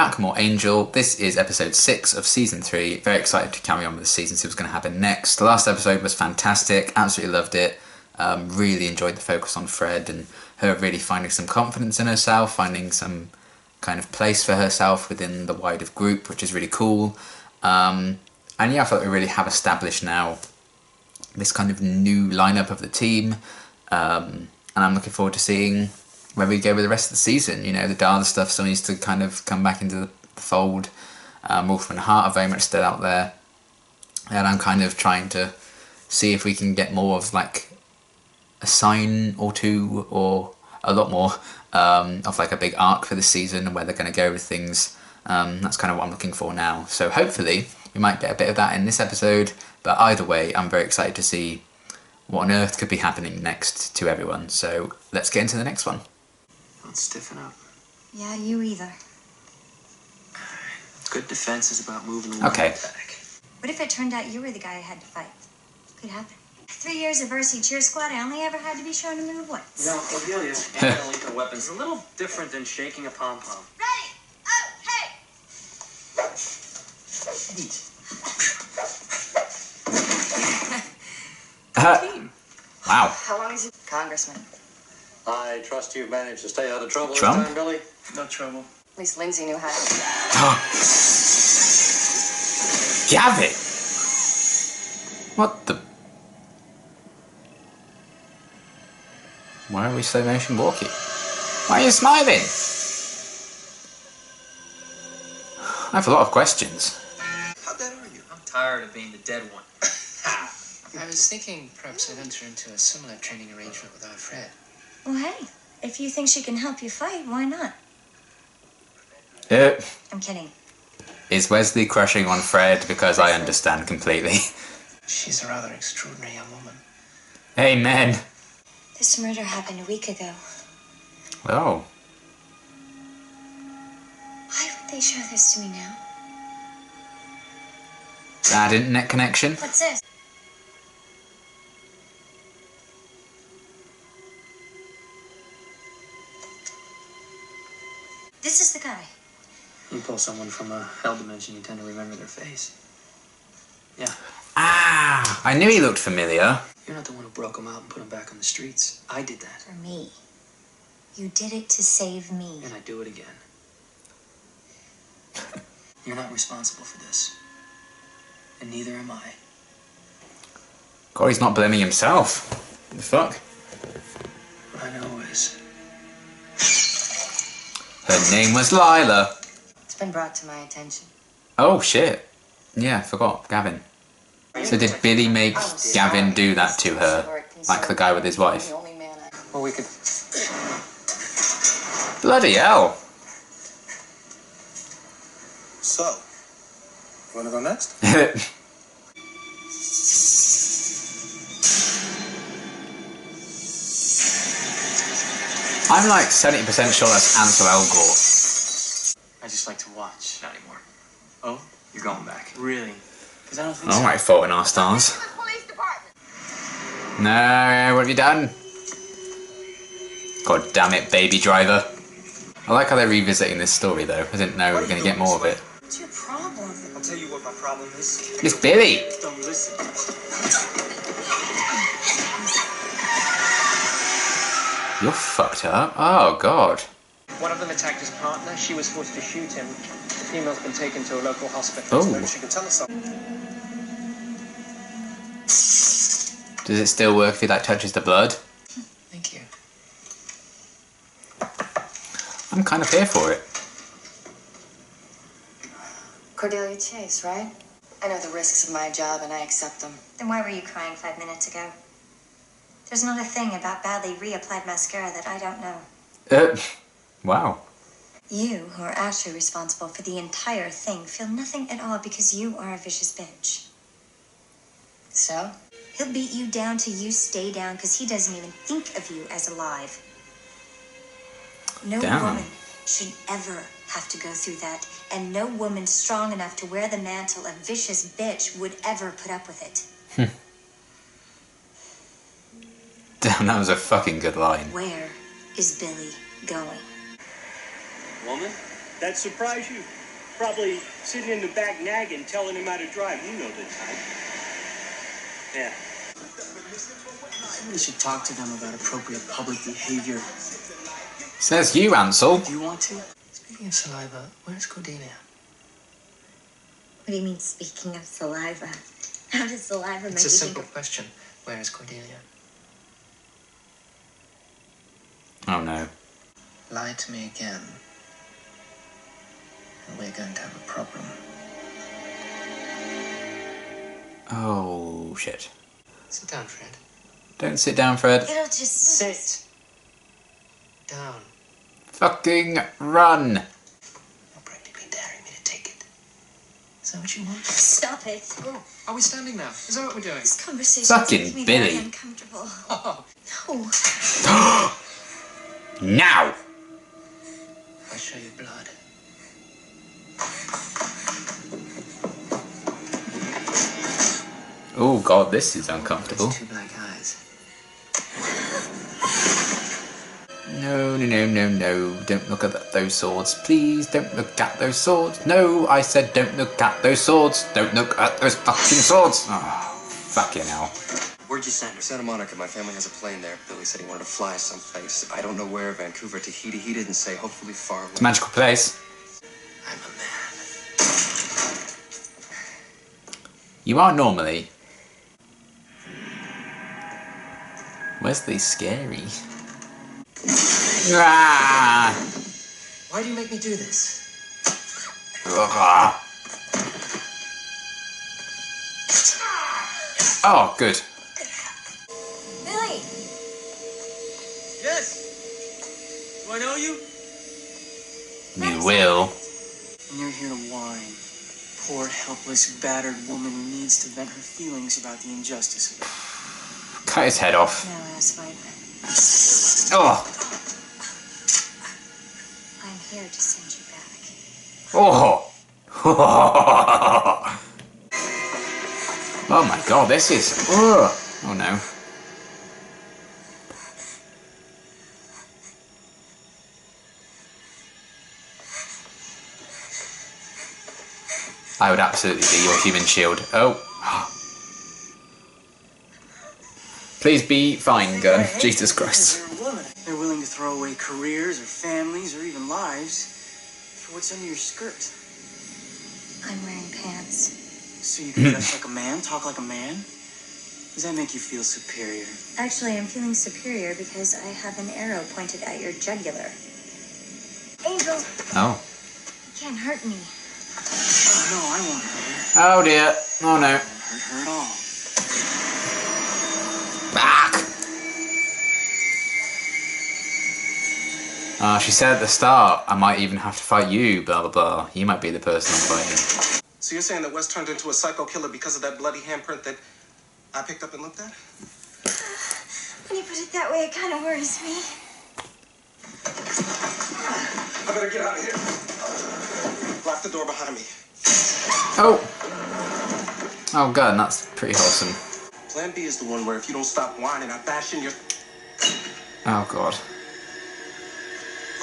Back More Angel. This is episode 6 of season 3. Very excited to carry on with the season, see what's going to happen next. The last episode was fantastic, absolutely loved it. Really enjoyed the focus on Fred and her really finding some confidence in herself, finding some kind of place for herself within the wider group, which is really cool. And yeah, I feel like we really have established now this kind of new lineup of the team. And I'm looking forward to seeing where we go with the rest of the season. You know, the Dada stuff still needs to kind of come back into the fold. Wolfman Hart are very much still out there. And I'm kind of trying to see if we can get more of like a sign or two, or a lot more, of like a big arc for the season and where they're going to go with things. That's kind of what I'm looking for now. So hopefully we might get a bit of that in this episode. But either way, I'm very excited to see what on earth could be happening next to everyone. So let's get into the next one. Don't stiffen up. Yeah, you either. Good defense is about moving the Okay. back. What if it turned out you were the guy who had to fight? Could happen. 3 years of varsity cheer squad, I only ever had to be shown to move once. You know, Cordelia, handling lethal weapons is a little different than shaking a pom-pom. Ready! Oh, hey! Neat. Team. Wow. How long is it, Congressman? I trust you've managed to stay out of trouble Trump? this time, Billy? No trouble. At least Lindsay knew how to. Gavin! What the... Why are we slow motion walking? Why are you smiling? I have a lot of questions. How dead are you? I'm tired of being the dead one. I was thinking perhaps I'd enter into a similar training arrangement with our Fred. Well, hey, if you think she can help you fight, why not? I'm kidding. Is Wesley crushing on Fred? Because I understand completely. She's a rather extraordinary young woman. Amen. This murder happened a week ago. Oh. Why would they show this to me now? Bad internet connection. What's this? This is the guy. You pull someone from a hell dimension, you tend to remember their face. Yeah. Ah, I knew he looked familiar. You're not the one who broke him out and put him back on the streets. I did that. For me. You did it to save me. And I do it again. You're not responsible for this. And neither am I. God, he's not blaming himself. What the fuck? What I know is... Her name was Lila. It's been brought to my attention. Oh, shit. Yeah, I forgot. Gavin. So did Billy make Gavin do that to her? Like the guy with his wife? Well, we could... Bloody hell. So, you want to go next? I'm like 70% sure that's Ansel Elgort. I just like to watch. Not anymore. Oh? You're going back. Really? Because I don't think Alright, Fault in Our Stars. No, what have you done? God damn it, Baby Driver. I like how they're revisiting this story though. I didn't know we were going to get more of it. What's your problem? I'll tell you what my problem is. It's Billy! Don't listen. You're fucked up. Oh, God. One of them attacked his partner. She was forced to shoot him. The female's been taken to a local hospital. Oh. Maybe she could tell us something. Does it still work if he like touches the blood? Thank you. I'm kind of here for it. Cordelia Chase, right? I know the risks of my job and I accept them. Then why were you crying 5 minutes ago? There's not a thing about badly reapplied mascara that I don't know. Wow. You, who are actually responsible for the entire thing, feel nothing at all because you are a vicious bitch. So? He'll beat you down till you stay down because he doesn't even think of you as alive. No Damn. woman should ever have to go through that, and no woman strong enough to wear the mantle of vicious bitch would ever put up with it. Damn, that was a fucking good line. Where is Billy going? Woman? That surprise you? Probably sitting in the back nagging, telling him how to drive. You know the type. Yeah. We should talk to them about appropriate public behavior. Says you, Ansel. Do you want to? Speaking of saliva, where's Cordelia? What do you mean, speaking of saliva? How does saliva make It's you a simple think question. Where is Cordelia? Oh no. Lie to me again, and we're going to have a problem. Oh shit. Sit down, Fred. Don't sit down, Fred. It'll just Sit down. Fucking run. You're practically daring me to take it. Is that what you want? Stop it. Oh, are we standing now? Is that what we're doing? This conversation Fucking makes me Billy. very uncomfortable. Oh, No. Now. I'll show you blood. Oh god, this is uncomfortable. There's two black eyes. No, no, no, no, no. Don't look at those swords. Please don't look at those swords. No, I said don't look at those swords. Don't look at those fucking swords. Oh, fucking hell. Where'd you send her? Santa Monica. My family has a plane there. Billy said he wanted to fly someplace. I don't know where. Vancouver, Tahiti. He didn't say. Hopefully far away. It's a magical place. I'm a man. You are normally. Wesley's scary. Ah! Why do you make me do this? Ah. Oh, good. Billy! Yes. Do I know you? You will. And you're here to whine. Poor, helpless, battered woman who needs to vent her feelings about the injustice of it. Cut his head off. No, asswipe. Oh. I'm here to send you back. Oh. Oh my god, this is. Oh, oh no. I would absolutely be your human shield. Oh. Please be fine, gun. Jesus Christ. They're a woman. They're willing to throw away careers or families or even lives for what's under your skirt. I'm wearing pants. So you can dress like a man, talk like a man? Does that make you feel superior? Actually, I'm feeling superior because I have an arrow pointed at your jugular. Angel, Oh. you can't hurt me. Oh, no, I won't hurt her. Oh dear. Oh no. I won't hurt her at all. Back! She said at the start, I might even have to fight you, blah blah blah. You might be the person I'm fighting. So you're saying that Wes turned into a psycho killer because of that bloody handprint that I picked up and looked at? When you put it that way, it kind of worries me. I better get out of here. Lock the door behind me. Oh! Oh god, that's pretty wholesome. Plan B is the one where if you don't stop whining, I bash in your... Oh god.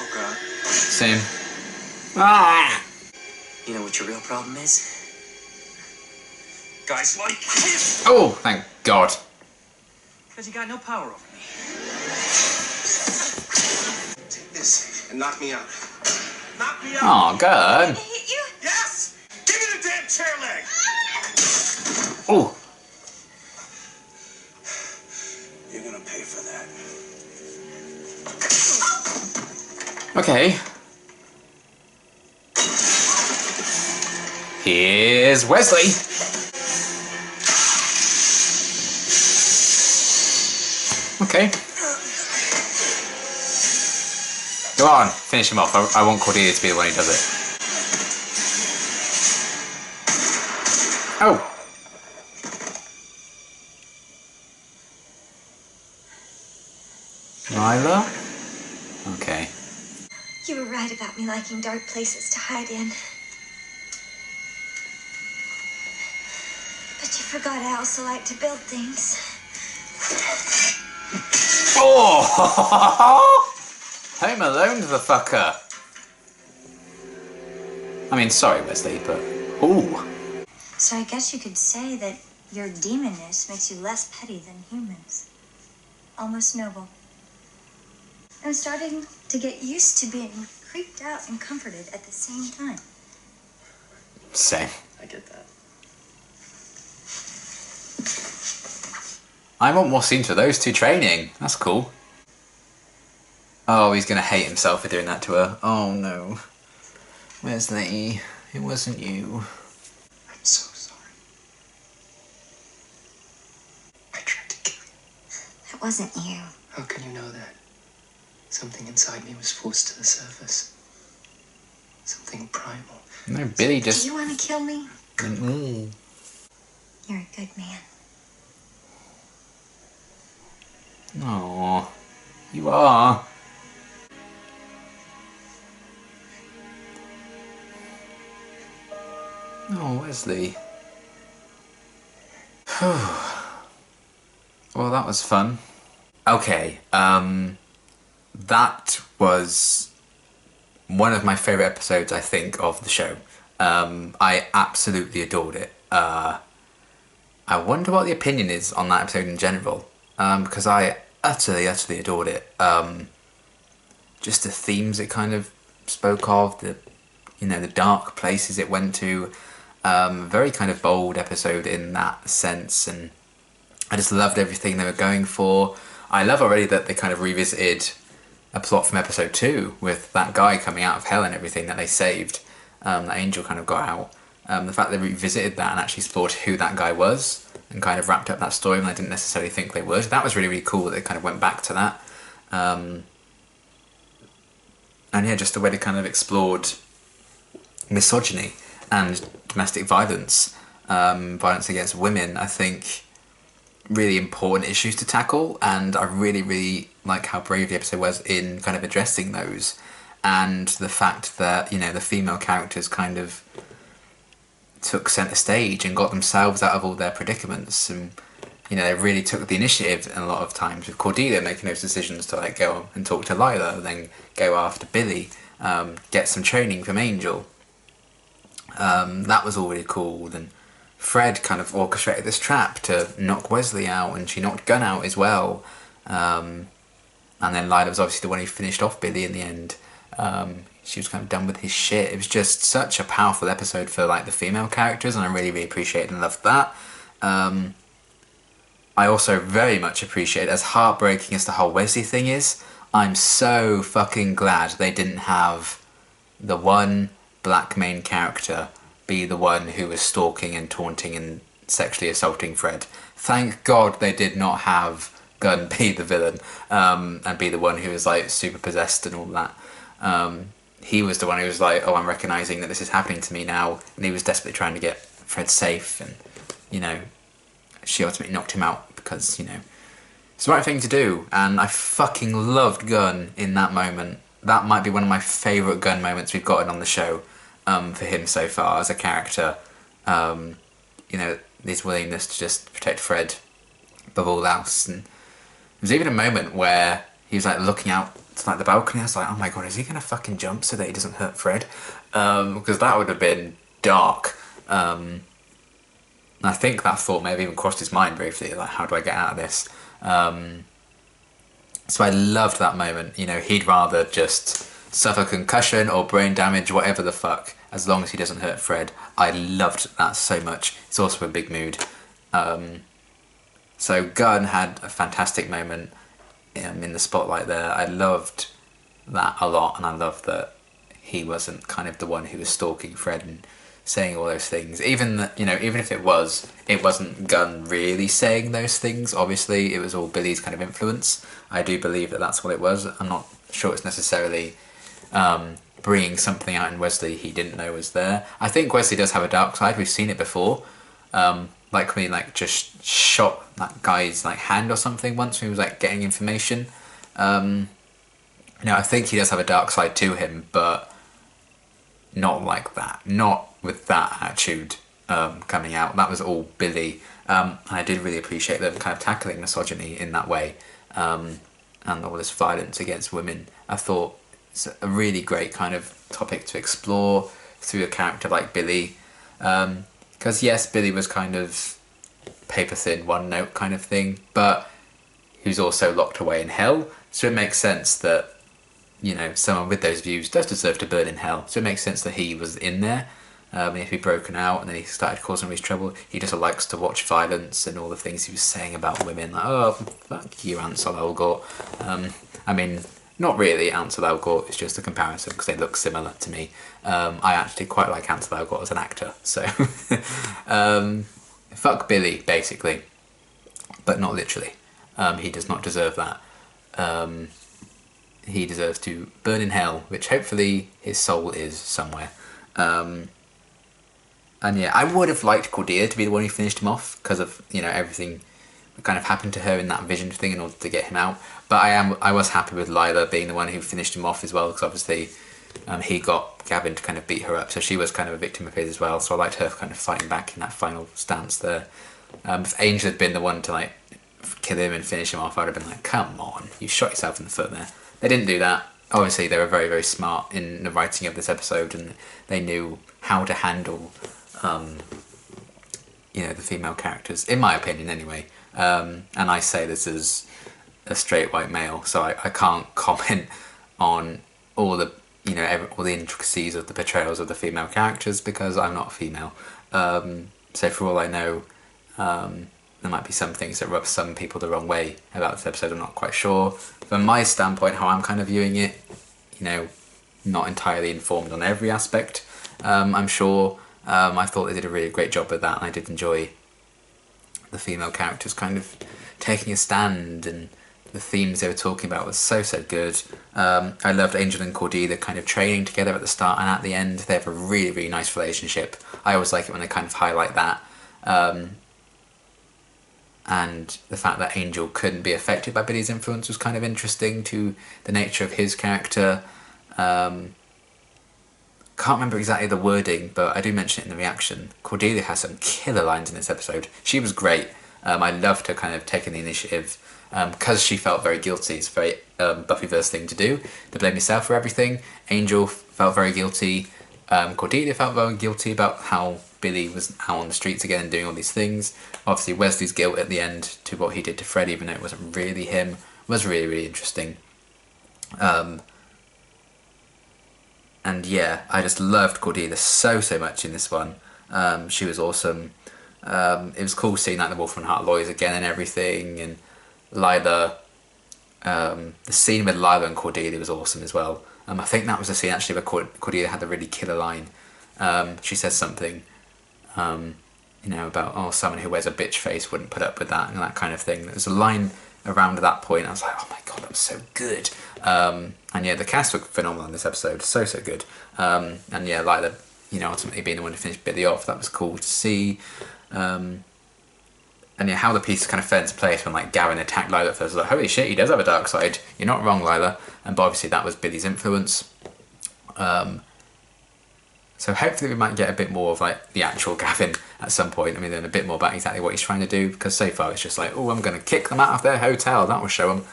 Oh, God. Same. Ah! You know what your real problem is? Guys like this! Oh, thank god. Because you got no power over me. Take this and knock me out. Knock me out! Oh, good. Hit you? Yes! Give me the damn chair leg! Oh. You're gonna pay for that. Okay. Here's Wesley. Okay. Go on, finish him off. I want Cordelia to be the one who does it. Oh. Lila? Okay. You were right about me liking dark places to hide in. But you forgot I also like to build things. Oh! Home Alone, the fucker. I mean, sorry, Wesley, but ooh. So I guess you could say that your demonness makes you less petty than humans. Almost noble. I'm starting to get used to being creeped out and comforted at the same time. Same. I get that. I want more scenes of those two training. That's cool. Oh, he's gonna hate himself for doing that to her. Oh no. Wesley, it wasn't you. I'm so sorry. I tried to kill you. That wasn't you. How can you know that? Something inside me was forced to the surface. Something primal. No, Billy Do just... you want to kill me? Mm. You're a good man. Aww. You are. Oh, Wesley. Well, that was fun. Okay, that was one of my favourite episodes, I think, of the show. I absolutely adored it. I wonder what the opinion is on that episode in general, because I utterly adored it. Just the themes it kind of spoke of, the dark places it went to. Very kind of bold episode in that sense, and I just loved everything they were going for. I love already that they kind of revisited a plot from episode 2 with that guy coming out of hell and everything that they saved. That angel kind of got out. The fact they revisited that and actually explored who that guy was and kind of wrapped up that story when I didn't necessarily think they would. That was really, really cool that they kind of went back to that. And yeah, just the way they kind of explored misogyny and domestic violence, violence against women, I think really important issues to tackle, and I really, really like how brave the episode was in kind of addressing those, and the fact that, the female characters kind of took centre stage and got themselves out of all their predicaments, and they really took the initiative in a lot of times, with Cordelia making those decisions to like go and talk to Lila, and then go after Billy, get some training from Angel. That was all really cool. And Fred kind of orchestrated this trap to knock Wesley out, and she knocked Gunn out as well. And then Lila was obviously the one who finished off Billy in the end. She was kind of done with his shit. It was just such a powerful episode for like the female characters, and I really, really appreciated and loved that. I also very much appreciate, as heartbreaking as the whole Wesley thing is, I'm so fucking glad they didn't have the one black main character be the one who was stalking and taunting and sexually assaulting Fred. Thank God they did not have Gunn be the villain, and be the one who was like super possessed and all that. He was the one who was like, oh, I'm recognising that this is happening to me now, and he was desperately trying to get Fred safe, and she ultimately knocked him out because it's the right thing to do, and I fucking loved Gunn in that moment. That might be one of my favourite Gunn moments we've gotten on the show, for him so far as a character. His willingness to just protect Fred above all else. And there was even a moment where he was like looking out to like the balcony. I was like, oh my god, is he gonna fucking jump so that he doesn't hurt Fred? Because that would have been dark. I think that thought may have even crossed his mind briefly, like, how do I get out of this? So I loved that moment. He'd rather just suffer concussion or brain damage, whatever the fuck, as long as he doesn't hurt Fred. I loved that so much. It's also a big mood. So Gunn had a fantastic moment in the spotlight there. I loved that a lot, and I loved that he wasn't kind of the one who was stalking Fred and saying all those things. Even if it wasn't Gunn really saying those things. Obviously, it was all Billy's kind of influence. I do believe that that's what it was. I'm not sure it's necessarily bringing something out in Wesley he didn't know was there. I think Wesley does have a dark side. We've seen it before. Like when he just shot that guy's hand or something once when he was getting information. I think he does have a dark side to him, but not like that. Not with that attitude coming out. That was all Billy. And I did really appreciate them kind of tackling misogyny in that way, and all this violence against women. I thought it's a really great kind of topic to explore. through a character like Billy. Because yes, Billy was kind of paper thin, one note kind of thing, but he was also locked away in hell, so it makes sense that, you know, someone with those views does deserve to burn in hell. So it makes sense that he was in there, and he had to be broken out, and then he started causing all his trouble. He just likes to watch violence and all the things he was saying about women, like, oh, fuck you, Ansel Elgort. I mean, not really Ansel Elgort, it's just a comparison because they look similar to me. I actually quite like Ansel Elgort as an actor, so fuck Billy, basically, but not literally. He does not deserve that. He deserves to burn in hell, which hopefully his soul is somewhere. And yeah, I would have liked Cordelia to be the one who finished him off because of, you know, everything that kind of happened to her in that vision thing in order to get him out. But I was happy with Lila being the one who finished him off as well, because obviously he got Gavin to kind of beat her up, so she was kind of a victim of his as well. So I liked her kind of fighting back in that final stance there. If Angel had been the one to like kill him and finish him off, I would have been like, come on, you shot yourself in the foot there. They didn't do that. Obviously, they were very, very smart in the writing of this episode, and they knew how to handle, you know, the female characters, in my opinion, anyway. And I say this as a straight white male, so I can't comment on all the, you know, all the intricacies of the portrayals of the female characters because I'm not a female. So for all I know, there might be some things that rub some people the wrong way about this episode. I'm not quite sure. From my standpoint, how I'm kind of viewing it, you know, not entirely informed on every aspect, I'm sure. I thought they did a really great job with that, and I did enjoy the female characters kind of taking a stand, and the themes they were talking about was so good. I loved Angel and Cordelia kind of training together at the start and at the end. They have a really, really nice relationship. I always like it when they kind of highlight that. And the fact that Angel couldn't be affected by Billy's influence was kind of interesting to the nature of his character. Can't remember exactly the wording, but I do mention it in the reaction. Cordelia has some killer lines in this episode. She was great. I loved her kind of taking the initiative because she felt very guilty. It's a very Buffyverse thing to do, to blame yourself for everything. Angel felt very guilty. Cordelia felt very guilty about how Billy was out on the streets again and doing all these things. Obviously Wesley's guilt at the end to what he did to Fred, even though it wasn't really him, was really, really interesting. And yeah, I just loved Cordelia so much in this one. She was awesome. It was cool seeing like the Wolfman Heart lawyers again and everything, and Lila, the scene with Lila and Cordelia was awesome as well. I think that was the scene actually where Cordelia had the really killer line. She says something, you know, about, someone who wears a bitch face wouldn't put up with that, and that kind of thing. There's a line around that point, I was like, oh my god, that was so good. And yeah, the cast were phenomenal in this episode, so good. And yeah, Lila, you know, ultimately being the one to finish Billy off, that was cool to see. And yeah, how the piece kind of fell into place when like Gavin attacked Lila at first. I was like, holy shit, he does have a dark side. You're not wrong, Lila. But obviously that was Billy's influence. So hopefully we might get a bit more of like the actual Gavin at some point. I mean, then a bit more about exactly what he's trying to do, because so far it's just like, oh, I'm going to kick them out of their hotel. That will show them.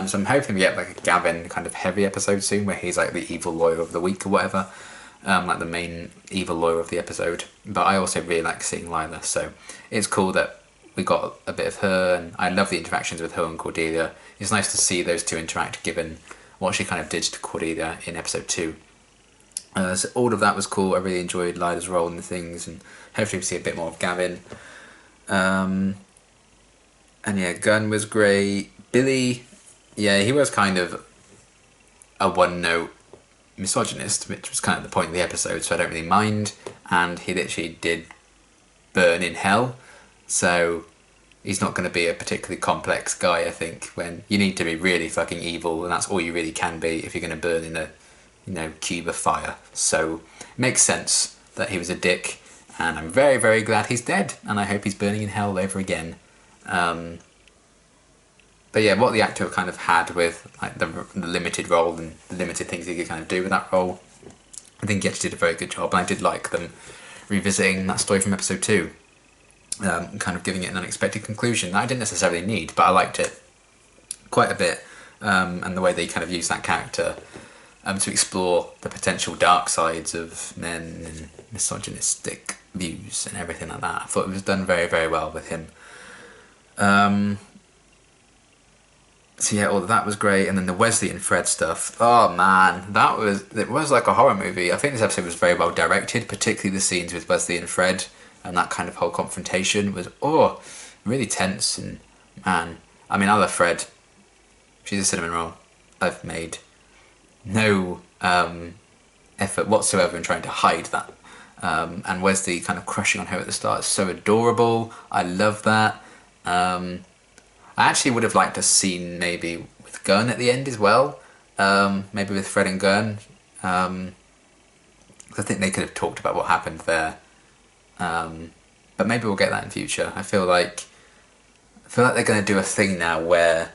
So I'm hoping we get like a Gavin kind of heavy episode soon, where he's like the evil lawyer of the week or whatever, like the main evil lawyer of the episode. But I also really like seeing Lila, so it's cool that we got a bit of her, and I love the interactions with her and Cordelia. It's nice to see those two interact, given what she kind of did to Cordelia in episode 2. So all of that was cool. I really enjoyed Lila's role in the things, and hopefully we see a bit more of Gavin. And yeah, Gunn was great. Billy, yeah, he was kind of a one-note misogynist, which was kind of the point of the episode, so I don't really mind. And he literally did burn in hell, so he's not going to be a particularly complex guy, I think, when you need to be really fucking evil, and that's all you really can be if you're going to burn in a, you know, cube of fire. So it makes sense that he was a dick, and I'm very, very glad he's dead, and I hope he's burning in hell over again. But yeah, what the actor kind of had with like the limited role and the limited things he could kind of do with that role, I think he actually did a very good job, and I did like them revisiting that story from episode 2, kind of giving it an unexpected conclusion that I didn't necessarily need, but I liked it quite a bit, and the way they kind of used that character to explore the potential dark sides of men and misogynistic views and everything like that. I thought it was done very, very well with him. So yeah, all that was great, and then the Wesley and Fred stuff. Oh man, it was like a horror movie. I think this episode was very well directed, particularly the scenes with Wesley and Fred, and that kind of whole confrontation was really tense. And man, I mean, I love Fred. She's a cinnamon roll. I've made no effort whatsoever in trying to hide that. And Wesley kind of crushing on her at the start is so adorable. I love that. I actually would have liked a scene maybe with Gunn at the end as well. Maybe with Fred and Gunn. I think they could have talked about what happened there. But maybe we'll get that in future. I feel like they're going to do a thing now where,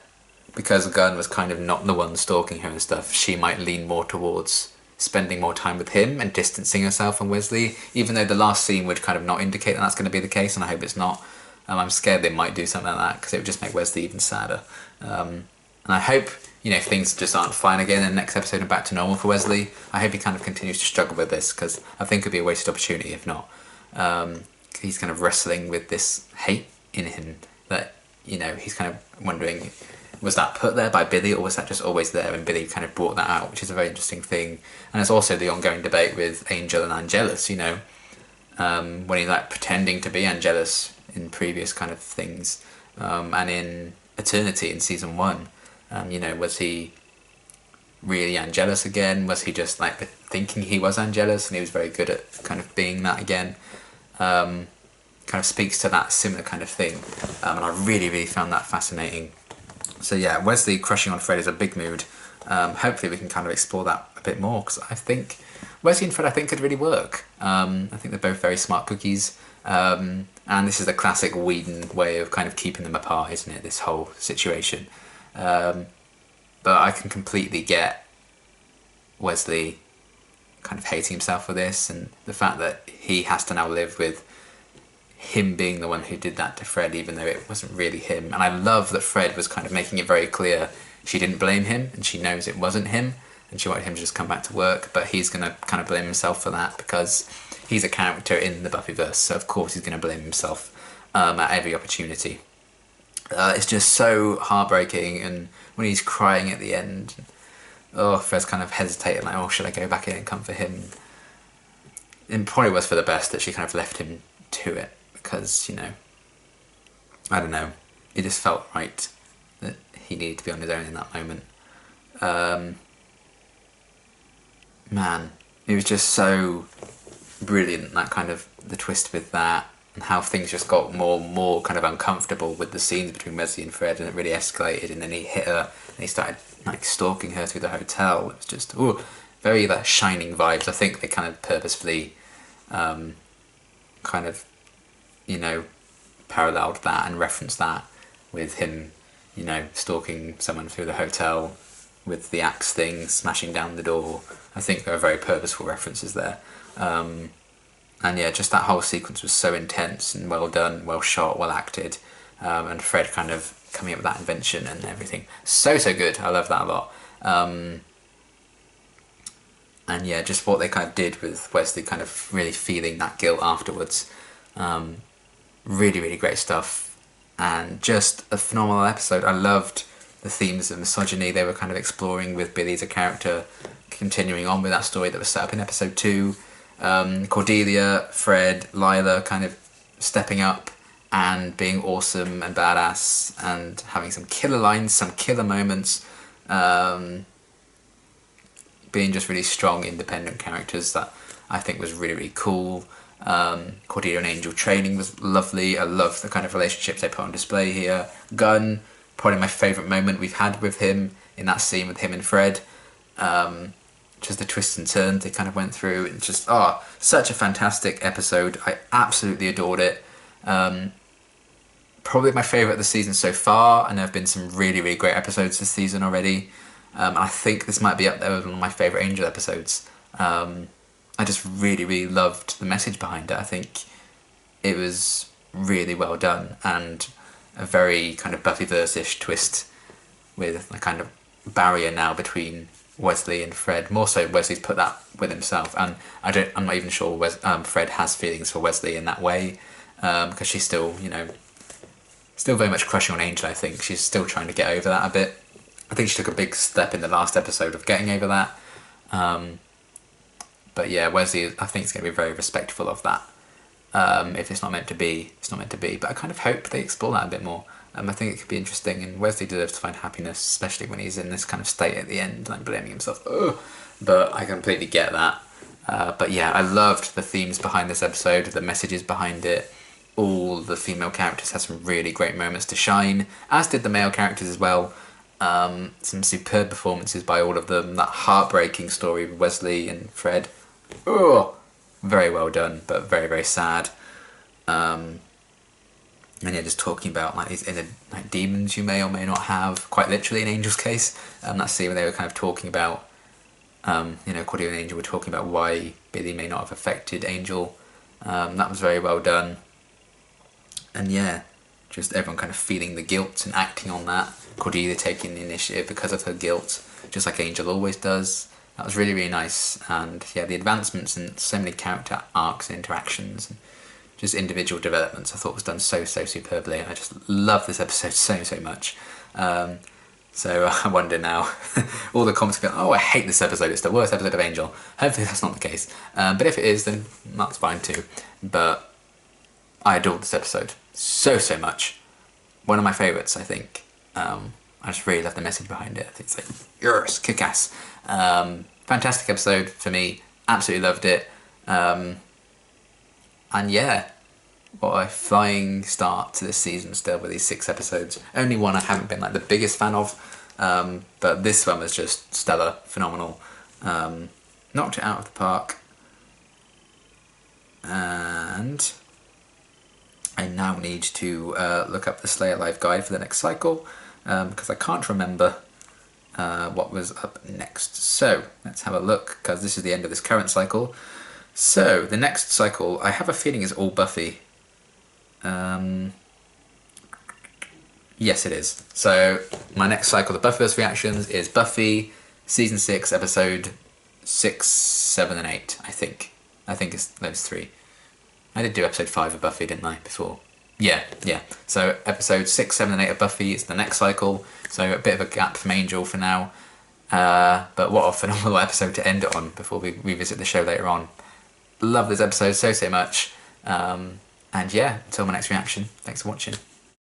because Gunn was kind of not the one stalking her and stuff, she might lean more towards spending more time with him and distancing herself from Wesley, even though the last scene would kind of not indicate that that's going to be the case, and I hope it's not. I'm scared they might do something like that because it would just make Wesley even sadder. And I hope, things just aren't fine again in the next episode and back to normal for Wesley. I hope he kind of continues to struggle with this, because I think it would be a wasted opportunity if not. He's kind of wrestling with this hate in him that, he's kind of wondering, was that put there by Billy, or was that just always there and Billy kind of brought that out, which is a very interesting thing. And it's also the ongoing debate with Angel and Angelus, when he's like pretending to be Angelus in previous kind of things, and in Eternity in season 1, was he really Angelus again? Was he just like thinking he was Angelus, and he was very good at kind of being that again? Kind of speaks to that similar kind of thing, and I really, really found that fascinating. So yeah, Wesley crushing on Fred is a big mood. Hopefully we can kind of explore that a bit more, because I think Wesley and Fred could really work. I think they're both very smart cookies. And this is the classic Whedon way of kind of keeping them apart, isn't it, this whole situation. But I can completely get Wesley kind of hating himself for this, and the fact that he has to now live with him being the one who did that to Fred, even though it wasn't really him. And I love that Fred was kind of making it very clear she didn't blame him, and she knows it wasn't him, and she wanted him to just come back to work, but he's going to kind of blame himself for that because he's a character in the Buffyverse, so of course he's going to blame himself at every opportunity. It's just so heartbreaking, and when he's crying at the end, Fred's kind of hesitating, like, should I go back in and comfort him? It probably was for the best that she kind of left him to it, because, I don't know, it just felt right that he needed to be on his own in that moment. Man, it was just so brilliant, that kind of the twist with that, and how things just got more and more kind of uncomfortable with the scenes between Wesley and Fred, and it really escalated, and then he hit her and he started like stalking her through the hotel. It was just very like Shining vibes. I think they kind of purposefully paralleled that and referenced that with him stalking someone through the hotel with the axe thing, smashing down the door. I think there are very purposeful references there. And yeah, just that whole sequence was so intense and well done, well shot, well acted, and Fred kind of coming up with that invention and everything. So good. I love that a lot. And yeah, just what they kind of did with Wesley kind of really feeling that guilt afterwards. Really, really great stuff. And just a phenomenal episode. I loved the themes of misogyny they were kind of exploring with Billy as a character, continuing on with that story that was set up in episode 2. Cordelia, Fred, Lila kind of stepping up and being awesome and badass and having some killer lines, some killer moments, being just really strong, independent characters that I think was really, really cool. Cordelia and Angel training was lovely. I love the kind of relationships they put on display here. Gunn, probably my favourite moment we've had with him in that scene with him and Fred. Just the twists and turns they kind of went through. It's just, such a fantastic episode. I absolutely adored it. Probably my favourite of the season so far, and there have been some really, really great episodes this season already. I think this might be up there with one of my favourite Angel episodes. I just really, really loved the message behind it. I think it was really well done, and a very kind of Buffyverse-ish twist with a kind of barrier now between Wesley and Fred. More so, Wesley's put that with himself, and I'm not even sure Fred has feelings for Wesley in that way, because she's still, still very much crushing on Angel. I think she's still trying to get over that a bit. I think she took a big step in the last episode of getting over that. But yeah, Wesley, I think, is going to be very respectful of that. If it's not meant to be, it's not meant to be. But I kind of hope they explore that a bit more. I think it could be interesting, and Wesley deserves to find happiness, especially when he's in this kind of state at the end, like blaming himself. Ugh. But I completely get that. But yeah, I loved the themes behind this episode, the messages behind it. All the female characters had some really great moments to shine, as did the male characters as well. Some superb performances by all of them. That heartbreaking story with Wesley and Fred. Oh, very well done, but very, very sad. And yeah, just talking about like these inner demons you may or may not have, quite literally in Angel's case. That scene where they were kind of talking about, Cordelia and Angel were talking about why Billy may not have affected Angel. That was very well done. And yeah, just everyone kind of feeling the guilt and acting on that. Cordelia taking the initiative because of her guilt, just like Angel always does. That was really, really nice. And yeah, the advancements and so many character arcs and interactions and just individual developments I thought was done so superbly. I just love this episode so much. So I wonder now, all the comments go, oh, I hate this episode, it's the worst episode of Angel. Hopefully that's not the case. But if it is, then that's fine too. But I adored this episode so much. One of my favourites, I think. I just really love the message behind it. I think it's like, yes, kick-ass. Fantastic episode for me. Absolutely loved it. And yeah, what a flying start to this season still with these 6 episodes. Only one I haven't been like the biggest fan of, but this one was just stellar, phenomenal. Knocked it out of the park. And I now need to look up the Slay Alive guide for the next cycle, because I can't remember what was up next. So let's have a look, because this is the end of this current cycle. So the next cycle, I have a feeling, is all Buffy. Yes, it is. So my next cycle of Buffyverse reactions is Buffy season 6, episode 6, 7, and 8. I think it's those 3. I did do episode 5 of Buffy, didn't I, before? Yeah. So episode 6, 7, and 8 of Buffy is the next cycle. So a bit of a gap from Angel for now. But what a phenomenal episode to end it on before we revisit the show later on. Love this episode so much. And yeah, until my next reaction, thanks for watching.